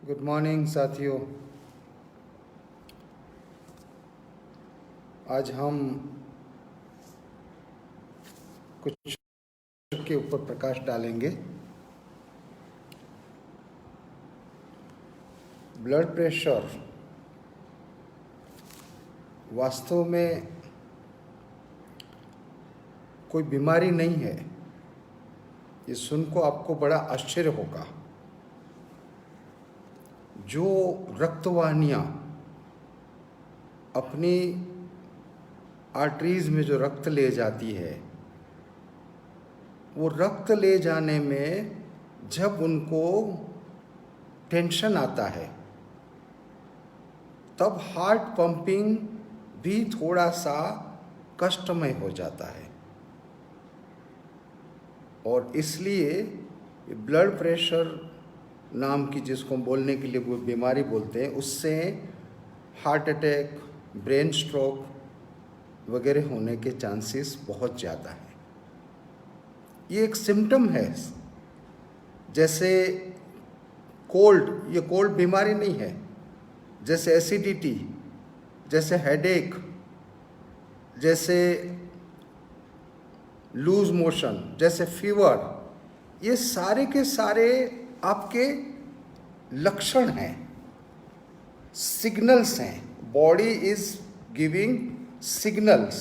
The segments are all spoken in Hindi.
गुड मॉर्निंग साथियों। आज हम कुछ के ऊपर प्रकाश डालेंगे। ब्लड प्रेशर वास्तव में कोई बीमारी नहीं है। ये सुन को आपको बड़ा आश्चर्य होगा। जो रक्तवाहिनियाँ अपनी आर्टरीज में जो रक्त ले जाती है, वो रक्त ले जाने में जब उनको टेंशन आता है तब हार्ट पंपिंग भी थोड़ा सा कष्टमय हो जाता है। और इसलिए ब्लड प्रेशर नाम की, जिसको बोलने के लिए वो बीमारी बोलते हैं, उससे हार्ट अटैक, ब्रेन स्ट्रोक वगैरह होने के चांसेस बहुत ज़्यादा हैं। ये एक सिम्टम है। जैसे कोल्ड, ये कोल्ड बीमारी नहीं है। जैसे एसिडिटी, जैसे हेडेक, जैसे लूज मोशन, जैसे फीवर, ये सारे के सारे आपके लक्षण हैं, सिग्नल्स हैं। Body is giving signals.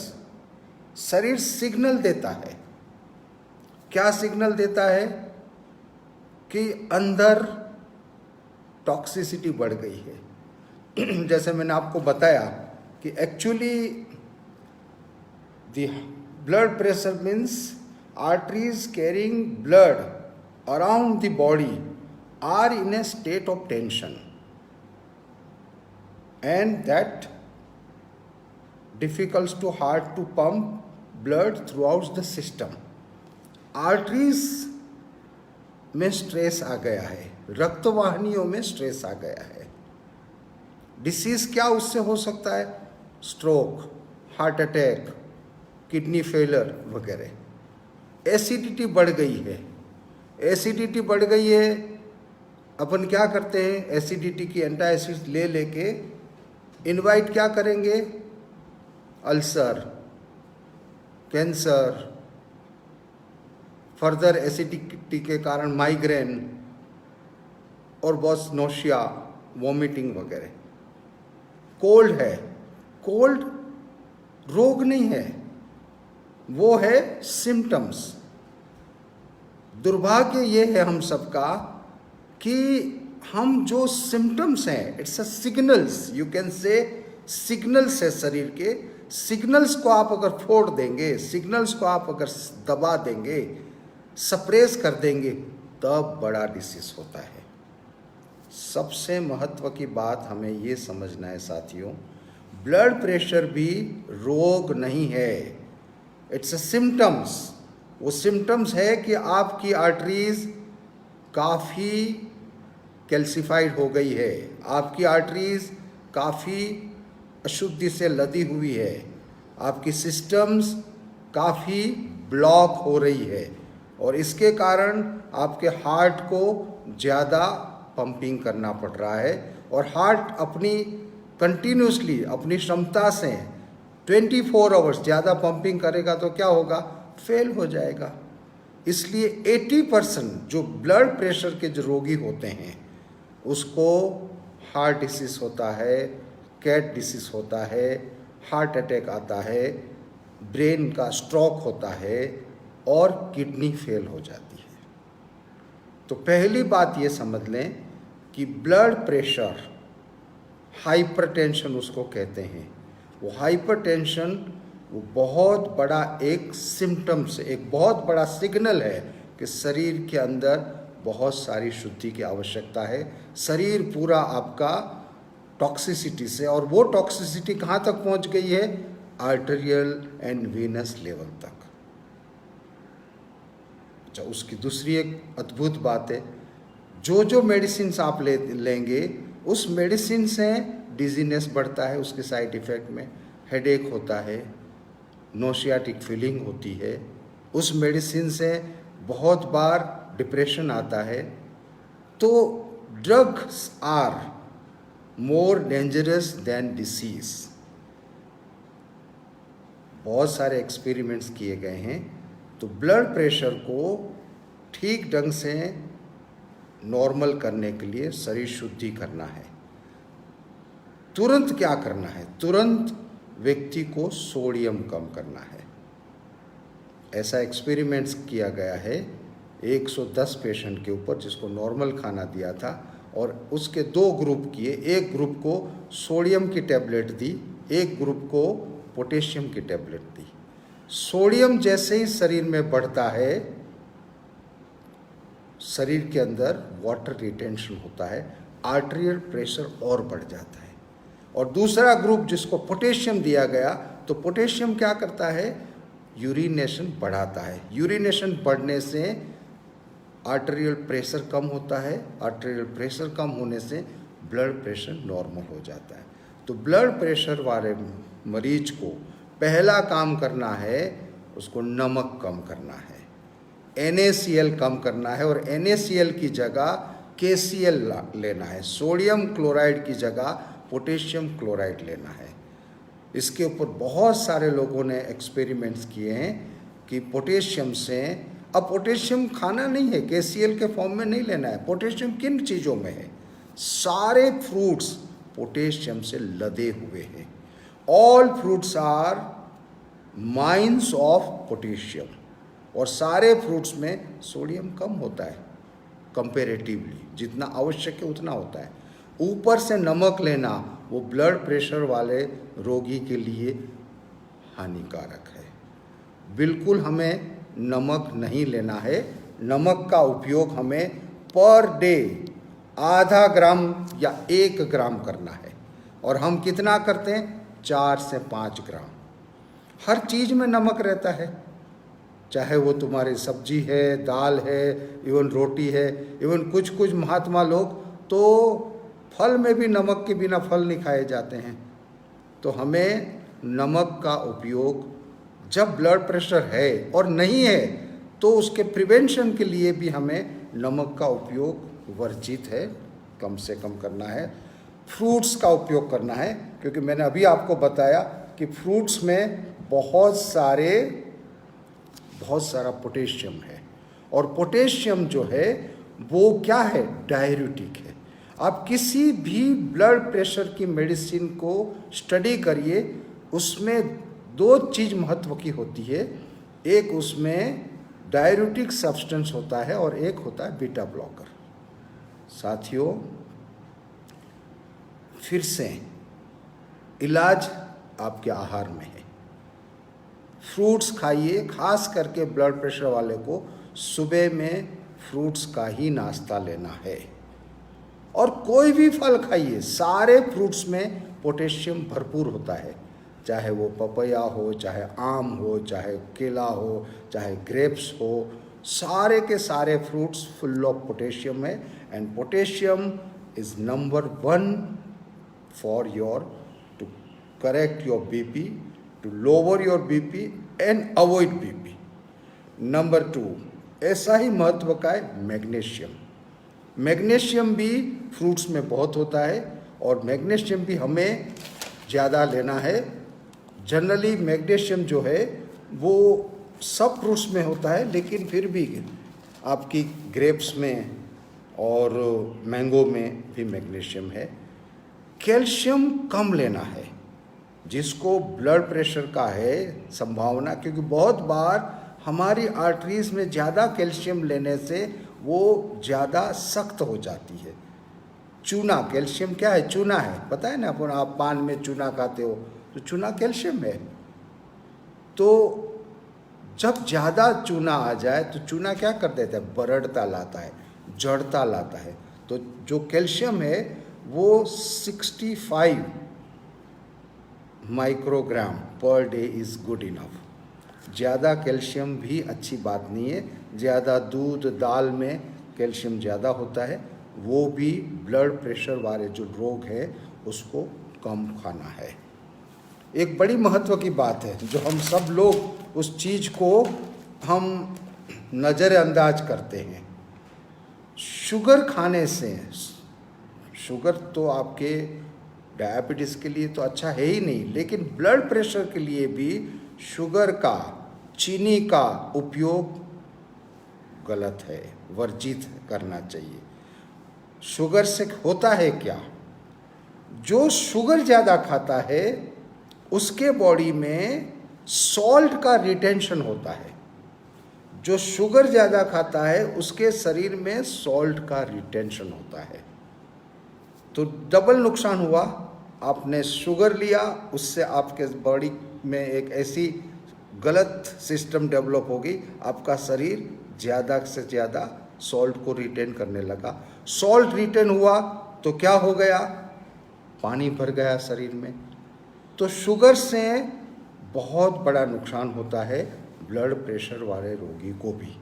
शरीर सिग्नल देता है। क्या सिग्नल देता है? कि अंदर टॉक्सिसिटी बढ़ गई है। जैसे मैंने आपको बताया कि actually the blood pressure means arteries carrying blood around the body are in a state of tension, and that difficult to heart to pump blood throughout the system. Arteries में स्ट्रेस आ गया है, रक्तवाहिनियों में स्ट्रेस आ गया है। डिसीज क्या उससे हो सकता है? Stroke, heart attack, kidney failure वगैरह। एसिडिटी बढ़ गई है। एसिडिटी बढ़ गई है, अपन क्या करते हैं? एसिडिटी की एंटासिड ले लेके इनवाइट क्या करेंगे? अल्सर, कैंसर, फर्दर एसिडिटी के कारण माइग्रेन और बहुत नोशिया, वॉमिटिंग वगैरह। कोल्ड है। कोल्ड रोग नहीं है, वो है सिम्टम्स। दुर्भाग्य ये है हम सबका कि हम जो सिम्टम्स हैं, it's a signals, you can say signals है शरीर के। सिग्नल्स को आप अगर फोड़ देंगे, सिग्नल्स को आप अगर दबा देंगे, सप्रेस कर देंगे, तब बड़ा डिसीज होता है। सबसे महत्व की बात हमें ये समझना है साथियों, ब्लड प्रेशर भी रोग नहीं है, इट्स अ सिम्टम्स। वो सिम्टम्स है कि आपकी आर्टरीज काफ़ी कैल्सिफाइड हो गई है, आपकी आर्टरीज काफ़ी अशुद्धि से लदी हुई है, आपकी सिस्टम्स काफ़ी ब्लॉक हो रही है, और इसके कारण आपके हार्ट को ज़्यादा पंपिंग करना पड़ रहा है। और हार्ट अपनी कंटिन्यूसली अपनी क्षमता से 24 आवर्स ज़्यादा पंपिंग करेगा तो क्या होगा? फेल हो जाएगा। इसलिए 80% जो ब्लड प्रेशर के जो रोगी होते हैं उसको हार्ट डिसीज होता है, कैट डिसीज होता है, हार्ट अटैक आता है, ब्रेन का स्ट्रोक होता है और किडनी फेल हो जाती है। तो पहली बात ये समझ लें कि ब्लड प्रेशर, हाइपरटेंशन उसको कहते हैं, वो हाइपरटेंशन वो बहुत बड़ा एक सिम्टम्स, एक बहुत बड़ा सिग्नल है कि शरीर के अंदर बहुत सारी शुद्धि की आवश्यकता है। शरीर पूरा आपका टॉक्सिसिटी से, और वो टॉक्सिसिटी कहाँ तक पहुँच गई है? आर्टेरियल एंड वेनस लेवल तक। अच्छा, उसकी दूसरी एक अद्भुत बात है, जो मेडिसिन आप लेंगे उस मेडिसिन से डिजीनेस बढ़ता है, उसके साइड इफ़ेक्ट में हेडेक होता है, नोशियाटिक फीलिंग होती है, उस मेडिसिन से बहुत बार डिप्रेशन आता है। तो drugs are more dangerous than disease. बहुत सारे एक्सपेरिमेंट्स किए गए हैं। तो ब्लड प्रेशर को ठीक ढंग से नॉर्मल करने के लिए शरीर शुद्धि करना है। तुरंत क्या करना है? तुरंत व्यक्ति को सोडियम कम करना है। ऐसा एक्सपेरिमेंट्स किया गया है 110 पेशेंट के ऊपर, जिसको नॉर्मल खाना दिया था और उसके 2 ग्रुप किए। एक ग्रुप को सोडियम की टैबलेट दी, एक ग्रुप को पोटेशियम की टैबलेट दी। सोडियम जैसे ही शरीर में बढ़ता है, शरीर के अंदर वाटर रिटेंशन होता है, आर्टेरियल प्रेशर और बढ़ जाता है। और दूसरा ग्रुप जिसको पोटेशियम दिया गया, तो पोटेशियम क्या करता है? यूरिनेशन बढ़ाता है। यूरिनेशन बढ़ने से आर्टेरियल प्रेशर कम होता है, आर्टेरियल प्रेशर कम होने से ब्लड प्रेशर नॉर्मल हो जाता है। तो ब्लड प्रेशर वाले मरीज को पहला काम करना है, उसको नमक कम करना है, NaCl कम करना है और NaCl की जगह KCl लेना है। सोडियम क्लोराइड की जगह पोटेशियम क्लोराइड लेना है। इसके ऊपर बहुत सारे लोगों ने एक्सपेरिमेंट्स किए हैं कि पोटेशियम से, अब पोटेशियम खाना नहीं है, KCl के फॉर्म में नहीं लेना है। पोटेशियम किन चीज़ों में है? सारे फ्रूट्स पोटेशियम से लदे हुए हैं। All fruits are mines of potassium. और सारे फ्रूट्स में सोडियम कम होता है कंपेरेटिवली, जितना आवश्यक है उतना होता है। ऊपर से नमक लेना वो ब्लड प्रेशर वाले रोगी के लिए हानिकारक है। बिल्कुल हमें नमक नहीं लेना है। नमक का उपयोग हमें पर डे आधा ग्राम या 1 ग्राम करना है। और हम कितना करते हैं? 4 से 5 ग्राम। हर चीज़ में नमक रहता है, चाहे वो तुम्हारी सब्जी है, दाल है, इवन रोटी है, इवन कुछ महात्मा लोग तो फल में भी नमक के बिना फल नहीं खाए जाते हैं। तो हमें नमक का उपयोग जब ब्लड प्रेशर है और नहीं है तो उसके प्रिवेंशन के लिए भी हमें नमक का उपयोग वर्जित है, कम से कम करना है। फ्रूट्स का उपयोग करना है, क्योंकि मैंने अभी आपको बताया कि फ्रूट्स में बहुत सारा पोटेशियम है। और पोटेशियम जो है वो क्या है? डाययूरेटिक है। आप किसी भी ब्लड प्रेशर की मेडिसिन को स्टडी करिए, उसमें 2 चीज़ महत्व की होती है। एक उसमें डाययूरेटिक सब्सटेंस होता है और एक होता है बीटा ब्लॉकर। साथियों, फिर से इलाज आपके आहार में है। फ्रूट्स खाइए, खास करके ब्लड प्रेशर वाले को सुबह में फ्रूट्स का ही नाश्ता लेना है। और कोई भी फल खाइए, सारे फ्रूट्स में पोटेशियम भरपूर होता है, चाहे वो पपैया हो, चाहे आम हो, चाहे केला हो, चाहे ग्रेप्स हो। सारे के सारे फ्रूट्स फुल ऑफ पोटेशियम है। And potassium is number 1 for your to correct your BP, to lower your BP and avoid BP. Number 2, ऐसा ही महत्व का है मैग्नीशियम। मैग्नीशियम भी फ्रूट्स में बहुत होता है और मैग्नीशियम भी हमें ज़्यादा लेना है। जनरली मैग्नीशियम जो है वो सब फ्रूट्स में होता है, लेकिन फिर भी आपकी ग्रेप्स में और मैंगो में भी मैग्नीशियम है। कैल्शियम कम लेना है, जिसको ब्लड प्रेशर का है संभावना, क्योंकि बहुत बार हमारी आर्टरीज में ज़्यादा कैल्शियम लेने से वो ज़्यादा सख्त हो जाती है। चूना, कैल्शियम क्या है? चूना है, पता है ना? अपन आप पान में चूना खाते हो तो चूना कैल्शियम है। तो जब ज़्यादा चूना आ जाए तो चूना क्या कर देता है? बरड़ता लाता है, जड़ता लाता है। तो जो कैल्शियम है वो 65 microgram per day is good enough. ज़्यादा कैल्शियम भी अच्छी बात नहीं है। ज़्यादा दूध, दाल में कैल्शियम ज़्यादा होता है, वो भी ब्लड प्रेशर वाले जो रोग है उसको कम खाना है। एक बड़ी महत्व की बात है, जो हम सब लोग उस चीज़ को हम नज़रअंदाज करते हैं। शुगर खाने से शुगर तो आपके डायबिटीज़ के लिए तो अच्छा है ही नहीं, लेकिन ब्लड प्रेशर के लिए भी शुगर का, चीनी का उपयोग गलत है, वर्जित करना चाहिए। शुगर से होता है क्या, जो शुगर ज़्यादा खाता है उसके बॉडी में सॉल्ट का रिटेंशन होता है। जो शुगर ज़्यादा खाता है उसके शरीर में सॉल्ट का रिटेंशन होता है। तो डबल नुकसान हुआ, आपने शुगर लिया, उससे आपके बॉडी में एक ऐसी गलत सिस्टम डेवलप होगी, आपका शरीर ज़्यादा से ज़्यादा सॉल्ट को रिटेन करने लगा। सॉल्ट रिटेन हुआ तो क्या हो गया, पानी भर गया शरीर में। तो शुगर से बहुत बड़ा नुकसान होता है ब्लड प्रेशर वाले रोगी को भी।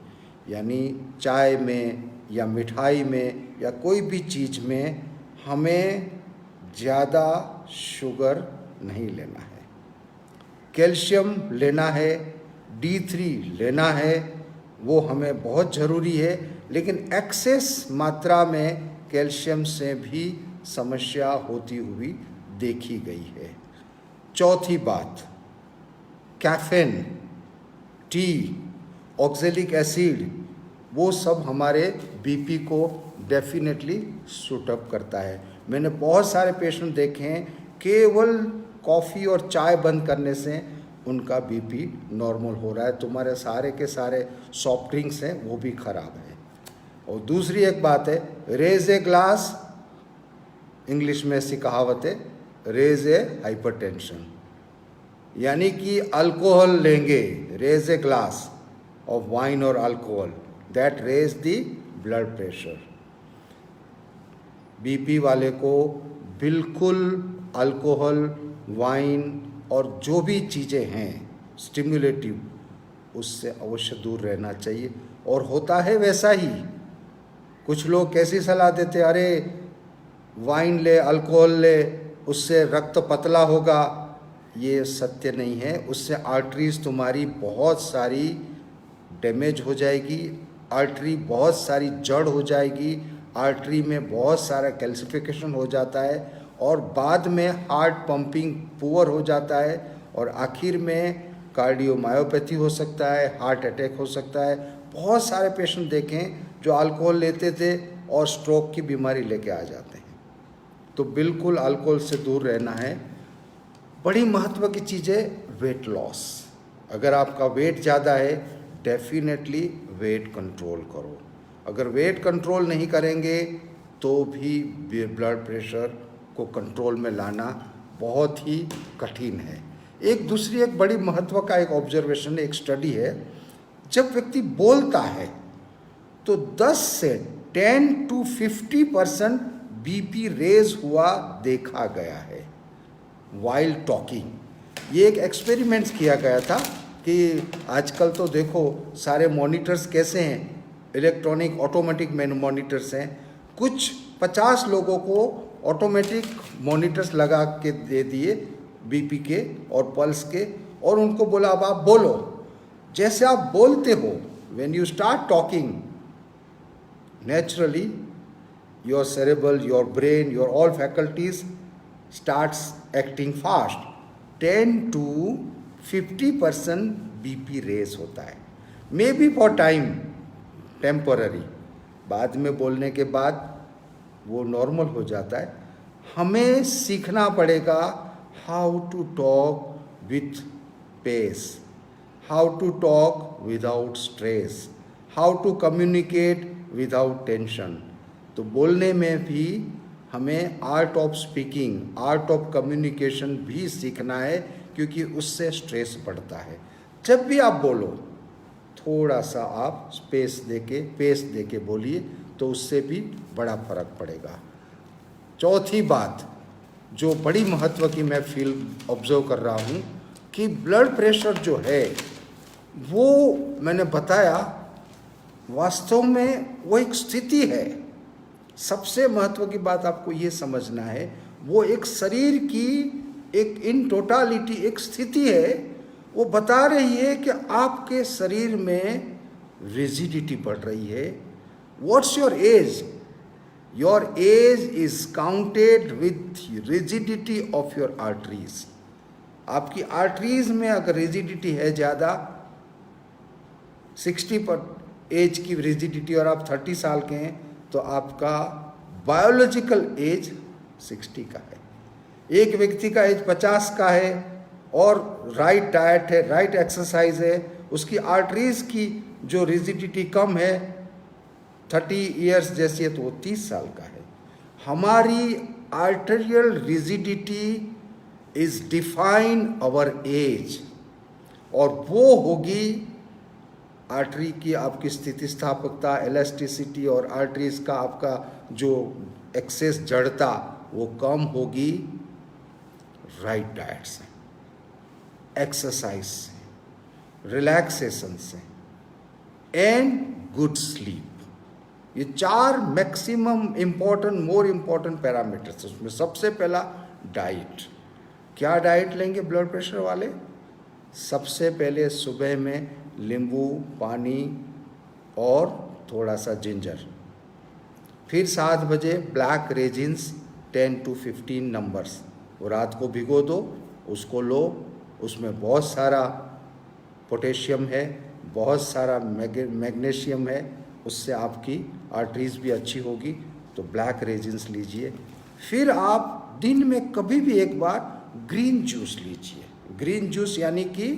यानी चाय में या मिठाई में या कोई भी चीज़ में हमें ज़्यादा शुगर नहीं लेना है। कैल्शियम लेना है, D3 लेना है, वो हमें बहुत ज़रूरी है, लेकिन एक्सेस मात्रा में कैल्शियम से भी समस्या होती हुई देखी गई है। चौथी बात, कैफीन, टी, ऑक्जेलिक एसिड, वो सब हमारे बीपी को डेफिनेटली सूटअप करता है। मैंने बहुत सारे पेशेंट देखे हैं, केवल कॉफ़ी और चाय बंद करने से उनका बीपी नॉर्मल हो रहा है। तुम्हारे सारे के सारे सॉफ्ट ड्रिंक्स हैं वो भी ख़राब है। और दूसरी एक बात है, रेज ए ग्लास, इंग्लिश में ऐसी कहावत है, रेज ए हाइपरटेंशन, यानी कि अल्कोहल लेंगे, raise a glass of wine और alcohol, that raise the blood pressure. BP वाले को बिल्कुल अल्कोहल, वाइन और जो भी चीज़ें हैं स्टिमुलेटिव, उससे अवश्य दूर रहना चाहिए। और होता है वैसा ही, कुछ लोग कैसी सलाह देते, अरे वाइन ले, अल्कोहल ले, उससे रक्त पतला होगा। ये सत्य नहीं है। उससे आर्टरीज तुम्हारी बहुत सारी डैमेज हो जाएगी, आर्टरी बहुत सारी जड़ हो जाएगी, आर्टरी में बहुत सारा कैल्सिफिकेशन हो जाता है और बाद में हार्ट पंपिंग पुअर हो जाता है और आखिर में कार्डियोमायोपैथी हो सकता है, हार्ट अटैक हो सकता है। बहुत सारे पेशेंट देखें जो अल्कोहल लेते थे और स्ट्रोक की बीमारी लेके आ जाते हैं। तो बिल्कुल अल्कोहल से दूर रहना है। बड़ी महत्व की चीज़ है वेट लॉस। अगर आपका वेट ज़्यादा है, डेफिनेटली वेट कंट्रोल करो। अगर वेट कंट्रोल नहीं करेंगे तो भी ब्लड प्रेशर को कंट्रोल में लाना बहुत ही कठिन है। एक दूसरी एक बड़ी महत्व का एक ऑब्जर्वेशन, एक स्टडी है, जब व्यक्ति बोलता है तो 10 से 10 to 50% बीपी रेज हुआ देखा गया है वाइल टॉकिंग। ये एक एक्सपेरिमेंट्स किया गया था कि आजकल तो देखो सारे मॉनिटर्स कैसे हैं, इलेक्ट्रॉनिक ऑटोमेटिक मॉनिटर्स हैं। कुछ 50 लोगों को ऑटोमेटिक मॉनिटर्स लगा के दे दिए बीपी के और पल्स के, और उनको बोला अब आप बोलो। जैसे आप बोलते हो, when you start talking, naturally your cerebral, your brain, your all faculties starts acting fast. 10 to 50% BP race होता है, may be for time, temporary, बाद में बोलने के बाद वो नॉर्मल हो जाता है। हमें सीखना पड़ेगा how to talk with pace, how to talk without stress, how to communicate without tension. तो बोलने में भी हमें art of speaking, art of communication भी सीखना है, क्योंकि उससे स्ट्रेस बढ़ता है। जब भी आप बोलो थोड़ा सा आप पेस देके बोलिए, तो उससे भी बड़ा फर्क पड़ेगा। चौथी बात जो बड़ी महत्व की मैं फील ऑब्जर्व कर रहा हूँ कि ब्लड प्रेशर जो है वो मैंने बताया वास्तव में वो एक स्थिति है। सबसे महत्व की बात आपको ये समझना है, वो एक शरीर की एक इन टोटालिटी एक स्थिति है। वो बता रही है कि आपके शरीर में रिजिडिटी बढ़ रही है। What's your age? Your age is counted with rigidity of your arteries. आपकी आर्टरीज में अगर रिजिडिटी है ज़्यादा, 60 पर एज की रिजिडिटी और आप 30 साल के हैं, तो आपका बायोलॉजिकल एज 60 का है। एक व्यक्ति का एज 50 का है और राइट डाइट है, राइट एक्सरसाइज है, उसकी आर्टरीज की जो रिजिडिटी कम है 30 इयर्स जैसी है, तो वो 30 साल का है। हमारी arterial rigidity is define our age, और वो होगी आर्टरी की आपकी स्थितिस्थापकता, इलास्टिसिटी, और आर्टरीज का आपका जो एक्सेस जड़ता वो कम होगी राइट डाइट से, एक्सरसाइज से, रिलैक्सेशन से, एंड गुड स्लीप। ये 4 मैक्सिमम मोर इम्पोर्टेंट पैरामीटर्स। उसमें सबसे पहला डाइट। क्या डाइट लेंगे ब्लड प्रेशर वाले? सबसे पहले सुबह में नींबू पानी और थोड़ा सा जिंजर, फिर 7 बजे ब्लैक रेजिन्स 10 to 15 नंबर्स, वो रात को भिगो दो, उसको लो। उसमें बहुत सारा पोटेशियम है, बहुत सारा मैग्नीशियम है, उससे आपकी आर्टरीज भी अच्छी होगी, तो ब्लैक रेजिन्स लीजिए। फिर आप दिन में कभी भी एक बार ग्रीन जूस लीजिए। ग्रीन जूस यानी कि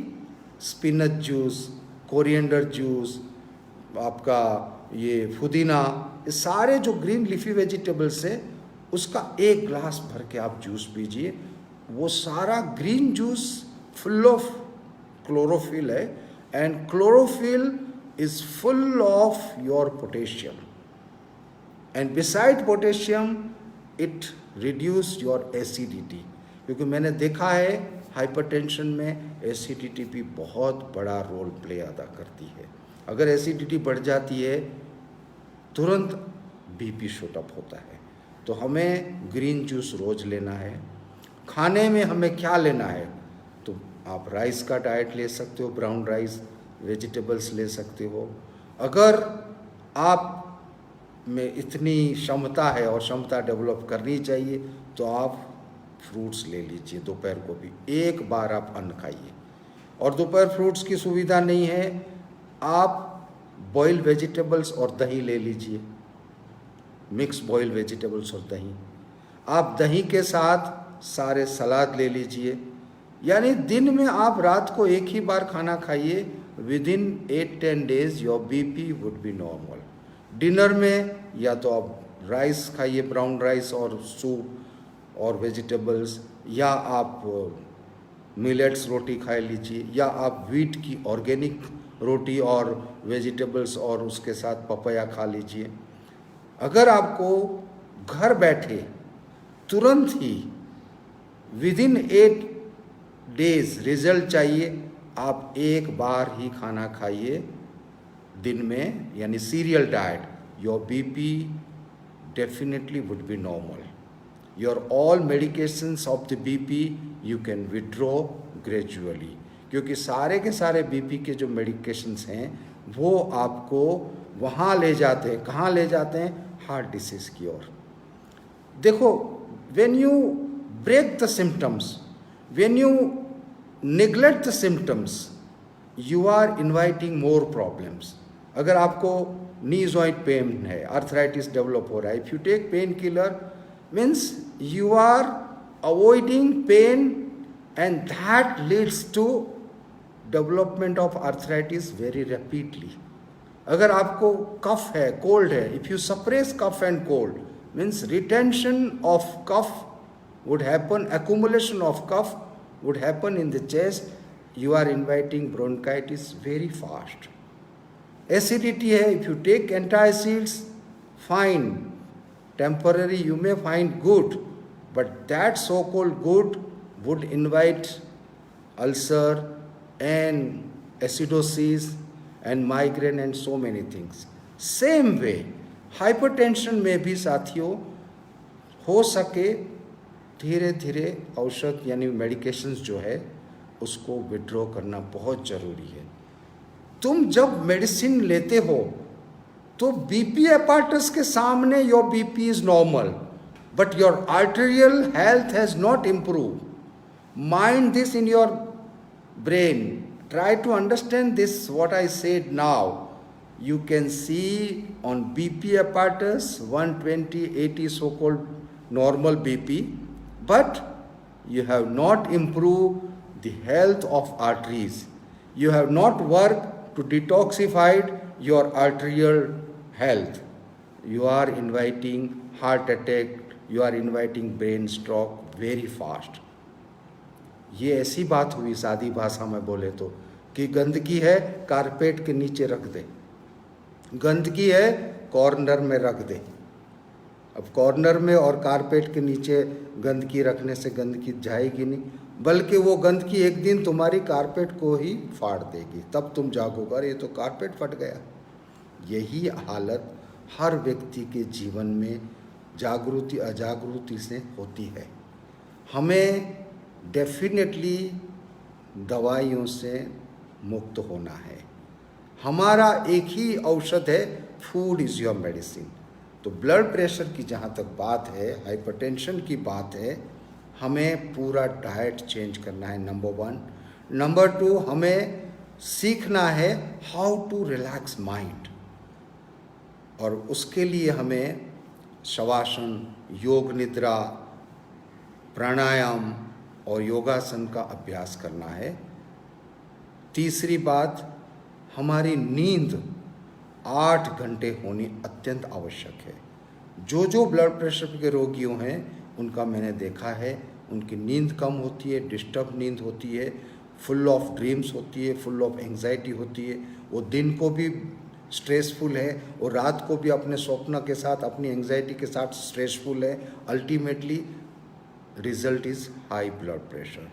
स्पिनच जूस, कोरिएंडर जूस, आपका ये पुदीना, ये सारे जो ग्रीन लीफी वेजिटेबल्स है उसका 1 ग्लास भर के आप जूस पीजिए। वो सारा green juice full of chlorophyll है, and chlorophyll is full of your potassium, and beside potassium it reduce your acidity. क्योंकि मैंने देखा है हाइपरटेंशन में एसिडिटी भी बहुत बड़ा रोल प्ले अदा करती है। अगर एसिडिटी बढ़ जाती है तुरंत बीपी शूट अप होता है। तो हमें ग्रीन जूस रोज़ लेना है। खाने में हमें क्या लेना है? तो आप राइस का डाइट ले सकते हो, ब्राउन राइस, वेजिटेबल्स ले सकते हो। अगर आप में इतनी क्षमता है और क्षमता डेवलप करनी चाहिए तो आप फ्रूट्स ले लीजिए। दोपहर को भी 1 बार आप अन्न खाइए, और दोपहर फ्रूट्स की सुविधा नहीं है, आप बॉइल्ड वेजिटेबल्स और दही ले लीजिए, मिक्स बॉइल्ड वेजिटेबल्स और दही। आप दही के साथ सारे सलाद ले लीजिए। यानी दिन में आप रात को 1 ही बार खाना खाइए। Within 8-10 days your BP would be normal. Dinner में या तो आप राइस खाइए, ब्राउन राइस और सूप और वेजिटेबल्स, या आप मिलेट्स रोटी खा लीजिए, या आप व्हीट की ऑर्गेनिक रोटी और वेजिटेबल्स और उसके साथ पपाया खा लीजिए। अगर आपको घर बैठे तुरंत ही विदिन 8 days रिजल्ट चाहिए, आप 1 बार ही खाना खाइए दिन में, यानी serial diet. Your BP definitely would be normal. Your all medications of the BP you can withdraw gradually, क्योंकि सारे के सारे बीपी के जो मेडिकेशंस हैं वो आपको वहाँ ले जाते हैं। कहाँ ले जाते हैं? हार्ट डिसीज़ की ओर। देखो, when you break the symptoms, when you neglect the symptoms, you are inviting more problems. अगर आपको नी जॉइंट पेन है, आर्थराइटिस डेवलप हो रहा है, if you take painkiller means you are avoiding pain, and that leads to development of arthritis very rapidly. अगर आपको कफ है, कोल्ड है, if you suppress cough and cold means retention of cough would happen, accumulation of cough would happen in the chest, you are inviting bronchitis very fast. Acidity hai, if you take antacids, fine, temporary you may find good, but that so called good would invite ulcer and acidosis and migraine and so many things. Same way hypertension में भी साथियों हो सके धीरे धीरे औषध यानी मेडिकेशंस जो है उसको विड्रॉ करना बहुत ज़रूरी है। तुम जब मेडिसिन लेते हो तो बीपी apparatus के सामने your BP is normal, but your arterial health has not improve. Mind this in your brain. Try to understand this, what I said now. You can see on BP apparatus 120, 80 so-called normal BP, but you have not improved the health of arteries. You have not worked to detoxify your arterial health. You are inviting heart attack, you are inviting brain stroke very fast. ये ऐसी बात हुई सादी भाषा में बोले तो, कि गंदगी है कारपेट के नीचे रख दे, गंदगी है कॉर्नर में रख दे. अब कॉर्नर में और कारपेट के नीचे गंदगी रखने से गंदगी जाएगी नहीं, बल्कि वो गंदगी एक दिन तुम्हारी कारपेट को ही फाड़ देगी. तब तुम जागोगे, अरे ये तो कारपेट फट गया. यही हालत हर व्यक्ति के जीवन में जागृति अजागृति से होती है. हमें डेफिनेटली दवाइयों से मुक्त होना है. हमारा एक ही औषध है, फूड इज़ योर मेडिसिन. तो ब्लड प्रेशर की जहाँ तक बात है, हाइपरटेंशन की बात है, हमें पूरा डाइट चेंज करना है, नंबर 1. नंबर 2, हमें सीखना है हाउ टू रिलैक्स माइंड, और उसके लिए हमें शवासन, योग निद्रा, प्राणायाम और योगासन का अभ्यास करना है. तीसरी बात, हमारी नींद 8 घंटे होनी अत्यंत आवश्यक है. जो ब्लड प्रेशर के रोगियों हैं उनका मैंने देखा है, उनकी नींद कम होती है, डिस्टर्ब नींद होती है, फुल ऑफ ड्रीम्स होती है, फुल ऑफ एंग्जाइटी होती है. वो दिन को भी स्ट्रेसफुल है और रात को भी अपने स्वप्न के साथ, अपनी एंग्जाइटी के साथ स्ट्रेसफुल है. Ultimately result is high blood pressure.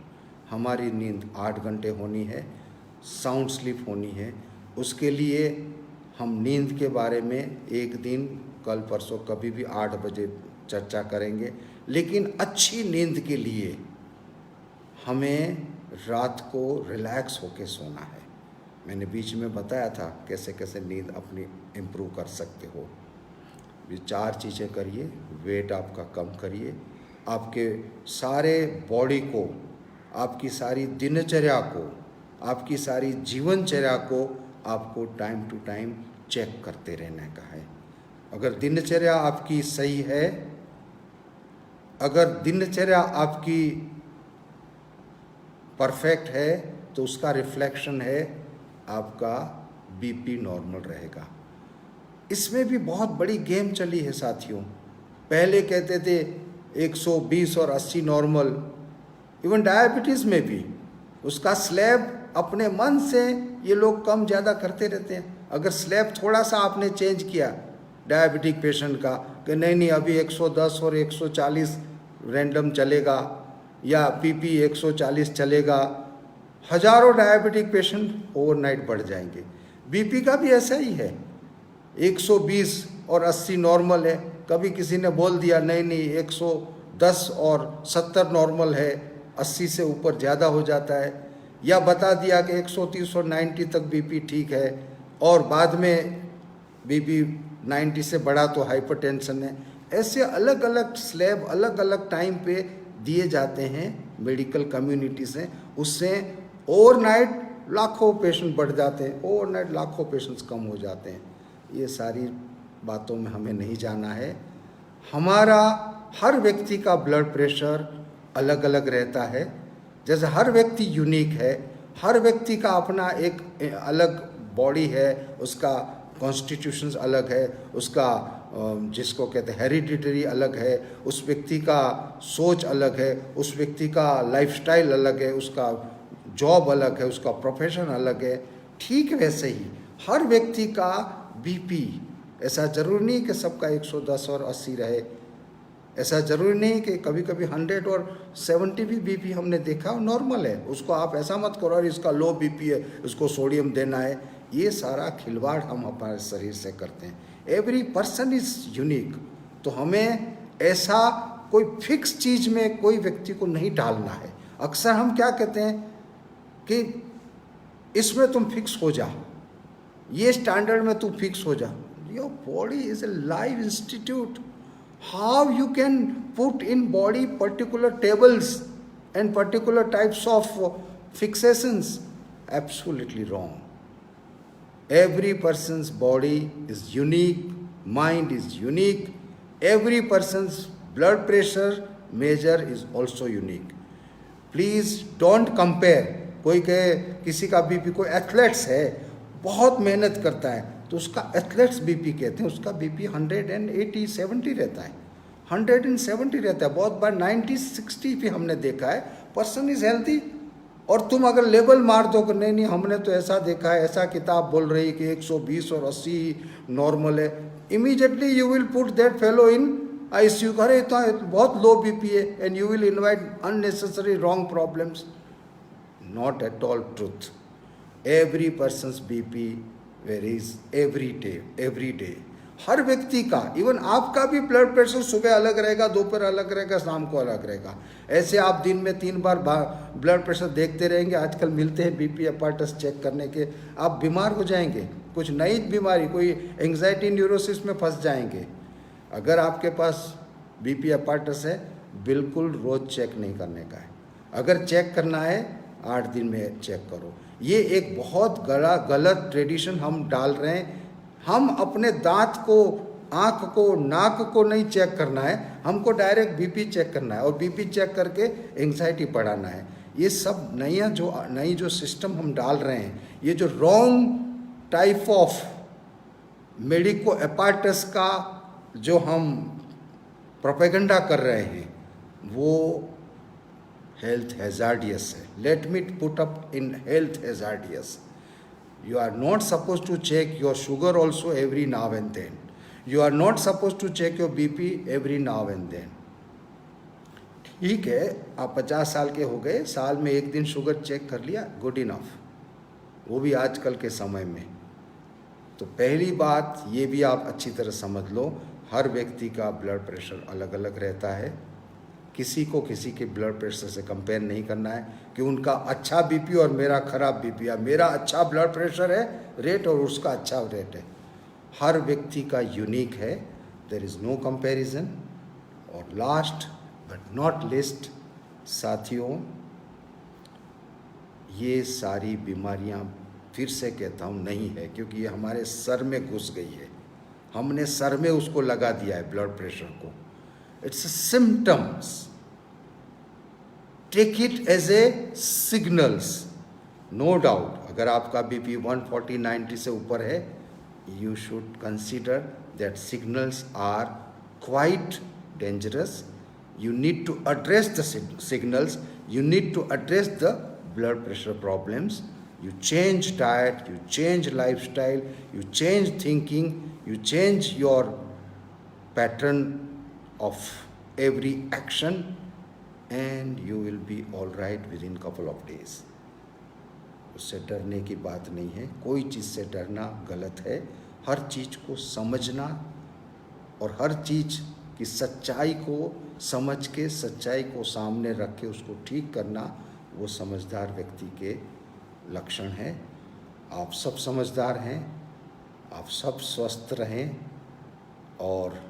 हमारी नींद 8 घंटे होनी है, साउंड स्लीप होनी है. उसके लिए हम नींद के बारे में एक दिन, कल परसों कभी भी 8 बजे चर्चा करेंगे. लेकिन अच्छी नींद के लिए हमें रात को रिलैक्स होके सोना है. मैंने बीच में बताया था कैसे कैसे नींद अपनी इम्प्रूव कर सकते हो. ये 4 चीज़ें करिए. वेट आपका कम करिए, आपके सारे बॉडी को, आपकी सारी दिनचर्या को, आपकी सारी जीवनचर्या को आपको टाइम टू टाइम चेक करते रहने का है. अगर दिनचर्या आपकी सही है, अगर दिनचर्या आपकी परफेक्ट है, तो उसका रिफ्लेक्शन है आपका बीपी नॉर्मल रहेगा. इसमें भी बहुत बड़ी गेम चली है साथियों. पहले कहते थे 120 और 80 नॉर्मल. इवन डायबिटीज़ में भी उसका स्लैब अपने मन से ये लोग कम ज़्यादा करते रहते हैं. अगर स्लैब थोड़ा सा आपने चेंज किया डायबिटिक पेशेंट का, कि नहीं अभी 110 और 140 रैंडम चलेगा, या पीपी 140 चलेगा, हजारों डायबिटिक पेशेंट ओवरनाइट बढ़ जाएंगे. बीपी का भी ऐसा ही है, 120 और 80 नॉर्मल है. कभी किसी ने बोल दिया नहीं 110 और 70 नॉर्मल है, 80 से ऊपर ज़्यादा हो जाता है, या बता दिया कि 130 और 90 तक बीपी ठीक है, और बाद में बीपी 90 से बढ़ा तो हाइपरटेंशन है. ऐसे अलग अलग स्लैब अलग अलग टाइम पे दिए जाते हैं मेडिकल कम्युनिटी से. उससे ओवरनाइट लाखों पेशेंट बढ़ जाते हैं, ओवरनाइट लाखों पेशेंट्स कम हो जाते हैं. ये सारी बातों में हमें नहीं जाना है. हमारा हर व्यक्ति का ब्लड प्रेशर अलग अलग रहता है. जैसे हर व्यक्ति यूनिक है, हर व्यक्ति का अपना एक अलग बॉडी है, उसका कॉन्स्टिट्यूशंस अलग है, उसका जिसको कहते हैं हेरिडिटरी अलग है, उस व्यक्ति का सोच अलग है, उस व्यक्ति का लाइफस्टाइल अलग है, उसका जॉब अलग है, उसका प्रोफेशन अलग है. ठीक वैसे ही हर व्यक्ति का बीपी, ऐसा ज़रूरी नहीं कि सबका 110 और 80 रहे, ऐसा ज़रूरी नहीं कि कभी कभी 100 और 70 भी बीपी हमने देखा और नॉर्मल है. उसको आप ऐसा मत करो और इसका लो बीपी है, उसको सोडियम देना है. ये सारा खिलवाड़ हम हमारे शरीर से करते हैं. Every person is unique. तो हमें ऐसा कोई फिक्स चीज़ में कोई व्यक्ति को नहीं डालना है. अक्सर हम क्या कहते हैं कि इसमें तुम फिक्स हो जा, ये स्टैंडर्ड में तू फिक्स हो जा. Your body is a live institute. How you can put in body particular tables and particular types of fixations? Absolutely wrong. Every person's body is unique, mind is unique. Every person's blood pressure measure is also unique. Please don't compare. कोई कहे किसी का बीपी, कोई एथलेट्स है, बहुत मेहनत करता है, तो उसका एथलेट्स बीपी कहते हैं, उसका बीपी 180 70 रहता है, 170 रहता है, बहुत बार 90 60 भी हमने देखा है. Person is healthy. और तुम अगर लेबल मार दो कि नहीं हमने तो ऐसा देखा है, ऐसा किताब बोल रही है कि 120 और 80 नॉर्मल है, immediately you will put that fellow in ICU. अरे तो बहुत लो बीपी है, and you will invite unnecessary wrong problems. Not at all truth. Every person's BP varies every day. हर व्यक्ति का, इवन आपका भी ब्लड प्रेशर सुबह अलग रहेगा, दोपहर अलग रहेगा, शाम को अलग रहेगा. ऐसे आप दिन में 3 बार ब्लड प्रेशर देखते रहेंगे. आजकल मिलते हैं BP apparatus चेक करने के. आप बीमार हो जाएंगे, कुछ नई बीमारी, कोई एंग्जाइटी न्यूरोसिस में फंस जाएंगे. अगर आपके पास BP apparatus है, बिल्कुल रोज चेक नहीं करने का है. अगर चेक करना है 8 दिन में चेक करो. ये एक बहुत गलत ट्रेडिशन हम डाल रहे हैं. हम अपने दांत को, आँख को, नाक को नहीं चेक करना है, हमको डायरेक्ट BP चेक करना है, और BP चेक करके एंग्जाइटी बढ़ाना है. ये सब नई जो सिस्टम हम डाल रहे हैं, ये जो wrong type of medico apparatus का जो हम प्रोपेगेंडा कर रहे हैं, वो हेल्थ हैजार्डियस है. Let me put up in health hazardous. You are not supposed to check your sugar also every now and then. You are not supposed to check your BP every now and then. ठीक है, आप 50 साल के हो गए, साल में 1 दिन शुगर चेक कर लिया, गुड इनफ. वो भी आजकल के समय में. तो पहली बात ये भी आप अच्छी तरह समझ लो, हर व्यक्ति का ब्लड प्रेशर अलग अलग रहता है. किसी को किसी के ब्लड प्रेशर से कंपेयर नहीं करना है कि उनका अच्छा बीपी और मेरा खराब बीपी, या मेरा अच्छा ब्लड प्रेशर है रेट और उसका अच्छा रेट है. हर व्यक्ति का यूनिक है. There is no comparison. और लास्ट बट नॉट लिस्ट साथियों, ये सारी बीमारियां फिर से कहता हूँ नहीं है, क्योंकि ये हमारे सर में घुस गई है. हमने सर में उसको लगा दिया है ब्लड प्रेशर को. It's a symptoms. Take it as a signals. No doubt. अगर आपका BP 140/90 से ऊपर है, you should consider that signals are quite dangerous. You need to address the signals. You need to address the blood pressure problems. You change diet, you change lifestyle, you change thinking, you change your pattern of every action, and you will be all right within couple of days. उससे डरने की बात नहीं है. कोई चीज़ से डरना गलत है. हर चीज़ को समझना और हर चीज़ की सच्चाई को समझ के, सच्चाई को सामने रख के उसको ठीक करना, वो समझदार व्यक्ति के लक्षण है. आप सब समझदार हैं, आप सब स्वस्थ रहें, और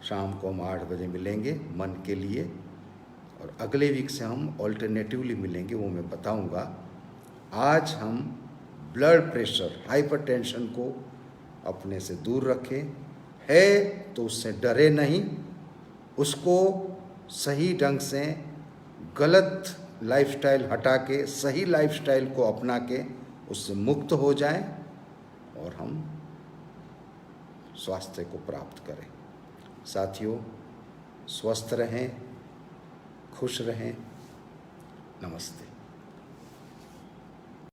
शाम को हम 8 बजे मिलेंगे मन के लिए. और अगले वीक से हम ऑल्टरनेटिवली मिलेंगे, वो मैं बताऊंगा. आज हम ब्लड प्रेशर, हाइपरटेंशन को अपने से दूर रखें. है तो उससे डरे नहीं, उसको सही ढंग से, गलत लाइफस्टाइल हटा के सही लाइफस्टाइल को अपना के उससे मुक्त हो जाएं, और हम स्वास्थ्य को प्राप्त करें. साथियों, स्वस्थ रहें, खुश रहें. नमस्ते.